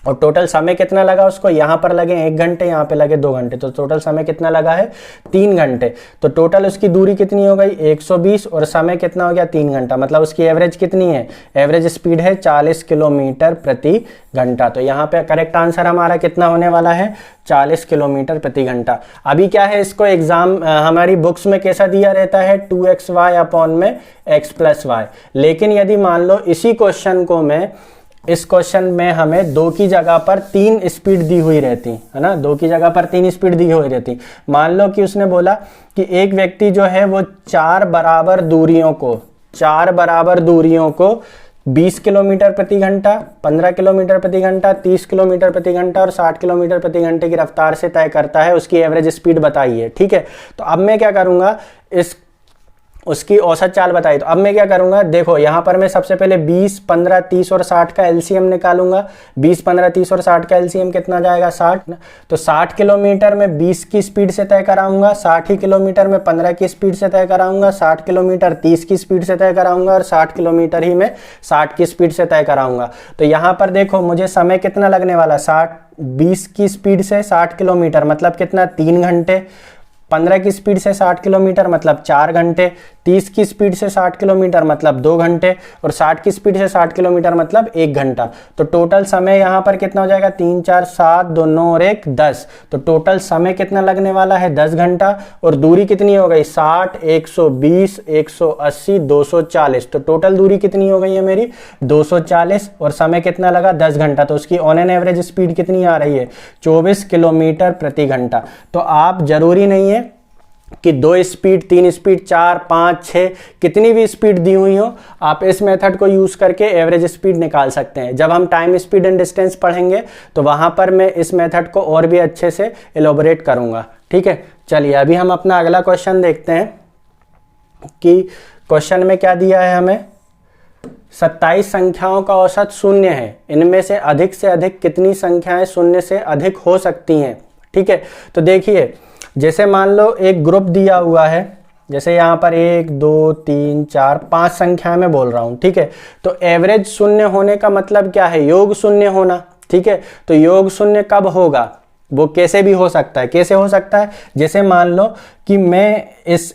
और टोटल समय कितना लगा उसको, यहाँ पर लगे 1 घंटे, यहाँ पे लगे 2 घंटे, तो टोटल समय कितना लगा है, 3 घंटे। तो टोटल उसकी दूरी कितनी हो गई, 120, और समय कितना हो गया, 3 घंटा। मतलब उसकी एवरेज कितनी है, एवरेज स्पीड है 40 किलोमीटर प्रति घंटा। तो यहाँ पे करेक्ट आंसर हमारा कितना होने वाला है, 40 किलोमीटर प्रति घंटा। अभी क्या है, इसको एग्जाम हमारी बुक्स में कैसा दिया रहता है, 2xy अपॉन में x + y। लेकिन यदि मान लो इस क्वेश्चन में हमें 2 की जगह पर 3 स्पीड दी हुई रहती है ना, 2 की जगह पर 3 स्पीड दी हुई रहती। मान लो कि उसने बोला कि एक व्यक्ति जो है वो 4 बराबर दूरियों को 20 किलोमीटर प्रति घंटा, 15 किलोमीटर प्रति घंटा, 30 किलोमीटर प्रति घंटा और 60 किलोमीटर प्रति घंटे की रफ्तार से तय करता है, उसकी एवरेज स्पीड बताइए। ठीक है, तो अब मैं क्या करूंगा, उसकी औसत चाल बताई। तो अब मैं क्या करूंगा, देखो यहाँ पर मैं सबसे पहले 20, 15, 30 और 60 का एलसीएम निकालूंगा। 20, 15, 30 और 60 का एलसीएम कितना जाएगा, 60। तो 60 किलोमीटर में 20 की स्पीड से तय कराऊंगा, 60 किलोमीटर में 15 की स्पीड से तय कराऊंगा, 60 किलोमीटर 30 की स्पीड से तय कराऊंगा और 60 किलोमीटर ही में 60 की स्पीड से तय कराऊंगा। तो यहाँ पर देखो मुझे समय कितना लगने वाला, 20 की स्पीड से 60 किलोमीटर मतलब कितना, 3 घंटे। 15 की स्पीड से 60 किलोमीटर मतलब 4 घंटे, 30 की स्पीड से 60 किलोमीटर मतलब 2 घंटे और 60 की स्पीड से 60 किलोमीटर मतलब 1 घंटा। तो टोटल समय यहाँ पर कितना हो जाएगा, 3, 4, 7, 2, 9 और 1, 10। तो टोटल समय कितना लगने वाला है, 10 घंटा। और दूरी कितनी हो गई, 60, 120, 180, 240। तो टोटल दूरी कितनी हो गई है मेरी, 240, और समय कितना लगा, 10 घंटा। तो उसकी ऑन एन एवरेज स्पीड कितनी आ रही है, 24 किलोमीटर प्रति घंटा। तो आप जरूरी नहीं है कि 2 स्पीड, 3 स्पीड, 4, 5, 6 कितनी भी स्पीड दी हुई हो, आप इस मेथड को यूज करके एवरेज स्पीड निकाल सकते हैं। जब हम टाइम, स्पीड एंड डिस्टेंस पढ़ेंगे तो वहां पर मैं इस मेथड को और भी अच्छे से एलोबरेट करूंगा। ठीक है, चलिए अभी हम अपना अगला क्वेश्चन देखते हैं कि क्वेश्चन में क्या दिया है हमें। 27 संख्याओं का औसत 0 है, इनमें से अधिक कितनी संख्याएं 0 से अधिक हो सकती हैं। ठीक है, तो देखिए जैसे मान लो एक ग्रुप दिया हुआ है, जैसे यहाँ पर 1, 2, 3, 4, 5 संख्या में बोल रहा हूँ। ठीक है, तो एवरेज 0 होने का मतलब क्या है, योग 0 होना। ठीक है, तो योग 0 कब होगा, वो कैसे भी हो सकता है। कैसे हो सकता है, जैसे मान लो कि मैं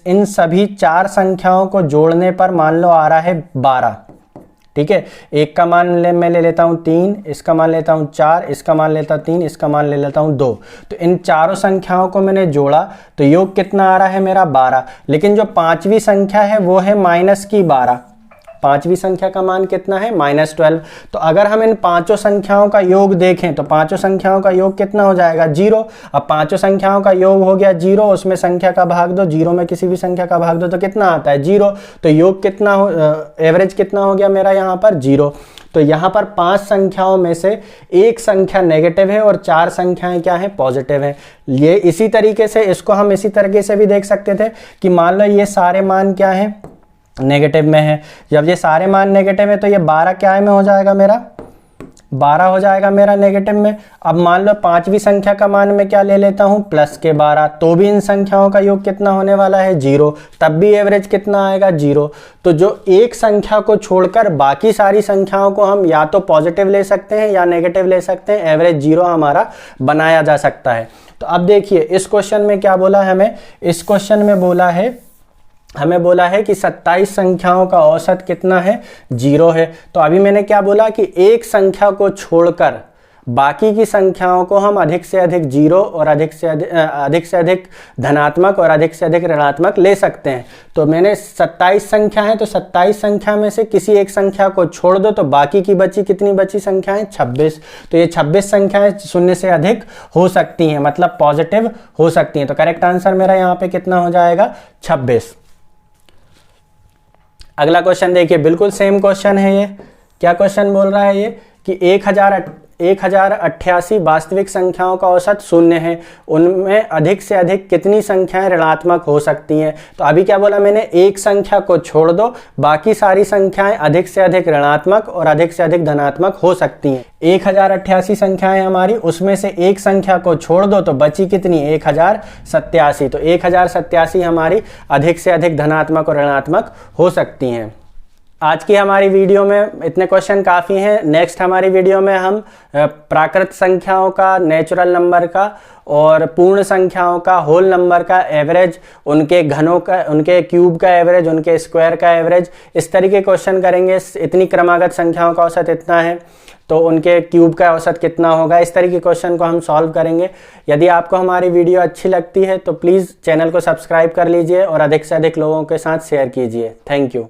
इन सभी 4 संख्याओं को जोड़ने पर मान लो आ रहा है 12। ठीक है, एक का मान मैं ले लेता हूं 3, इसका मान लेता हूं 4, इसका मान लेता हूं 3, इसका मान ले लेता हूं 2। तो इन चारों संख्याओं को मैंने जोड़ा तो योग कितना आ रहा है मेरा, 12। लेकिन जो 5वीं संख्या है वो है -12। 5वीं संख्या का मान कितना है, -12। तो अगर हम इन 5 संख्याओं का योग देखें तो 5 संख्याओं का योग कितना हो जाएगा, 0। अब 5 संख्याओं का योग हो गया 0, उसमें संख्या का भाग दो, 0 में किसी भी संख्या का भाग दो तो कितना आता है, 0। तो योग कितना एवरेज कितना हो गया मेरा यहाँ पर, 0। तो यहाँ पर 5 संख्याओं में से एक संख्या नेगेटिव है और 4 संख्याएं क्या है, पॉजिटिव है। ये इसी तरीके से इसको हम इसी तरीके से भी देख सकते थे कि मान लो ये सारे मान क्या है, नेगेटिव में है। जब ये सारे मान नेगेटिव है तो ये 12 क्या है में हो जाएगा मेरा, 12 हो जाएगा मेरा नेगेटिव में। अब मान लो 5वीं संख्या का मान मैं क्या ले लेता हूं, +12, तो भी इन संख्याओं का योग कितना होने वाला है, 0। तब भी एवरेज कितना आएगा, 0। तो जो एक संख्या को छोड़कर बाकी सारी संख्याओं को हम या तो पॉजिटिव ले सकते हैं या नेगेटिव ले सकते हैं, एवरेज 0 हमारा बनाया जा सकता है। तो अब देखिए इस क्वेश्चन में क्या बोला है हमें, इस क्वेश्चन में हमें बोला है कि 27 संख्याओं का औसत कितना है, 0 है। तो अभी मैंने क्या बोला कि एक संख्या को छोड़कर बाकी की संख्याओं को हम अधिक से अधिक 0 और अधिक से अधिक धनात्मक और अधिक से अधिक ऋणात्मक ले सकते हैं। तो मैंने 27 संख्या है तो 27 संख्या में से किसी एक संख्या को छोड़ दो तो बाकी की बची कितनी बची संख्याएं, 26। तो ये 26 संख्याएं 0 से अधिक हो सकती हैं, मतलब पॉजिटिव हो सकती हैं। तो करेक्ट आंसर मेरा यहाँ पे कितना हो जाएगा, 26। अगला क्वेश्चन देखिए, बिल्कुल सेम क्वेश्चन है ये। क्या क्वेश्चन बोल रहा है ये कि 1088 वास्तविक संख्याओं का औसत शून्य है, उनमें अधिक से अधिक कितनी संख्याएं ऋणात्मक हो सकती हैं। तो अभी क्या बोला मैंने, एक संख्या को छोड़ दो, बाकी सारी संख्याएं अधिक से अधिक ऋणात्मक और अधिक से अधिक धनात्मक हो सकती हैं। 1088 संख्याएं हमारी, उसमें से एक संख्या को छोड़ दो तो बची कितनी, 1087। तो 1087 हमारी अधिक से अधिक धनात्मक और ऋणात्मक हो सकती हैं। आज की हमारी वीडियो में इतने क्वेश्चन काफ़ी हैं। नेक्स्ट हमारी वीडियो में हम प्राकृत संख्याओं का, नेचुरल नंबर का और पूर्ण संख्याओं का, होल नंबर का एवरेज, उनके घनों का, उनके क्यूब का एवरेज, उनके स्क्वायर का एवरेज, इस तरीके क्वेश्चन करेंगे। इतनी क्रमागत संख्याओं का औसत इतना है तो उनके क्यूब का औसत कितना होगा, इस तरह के क्वेश्चन को हम सॉल्व करेंगे। यदि आपको हमारी वीडियो अच्छी लगती है तो प्लीज़ चैनल को सब्सक्राइब कर लीजिए और अधिक से अधिक लोगों के साथ शेयर कीजिए। Thank you.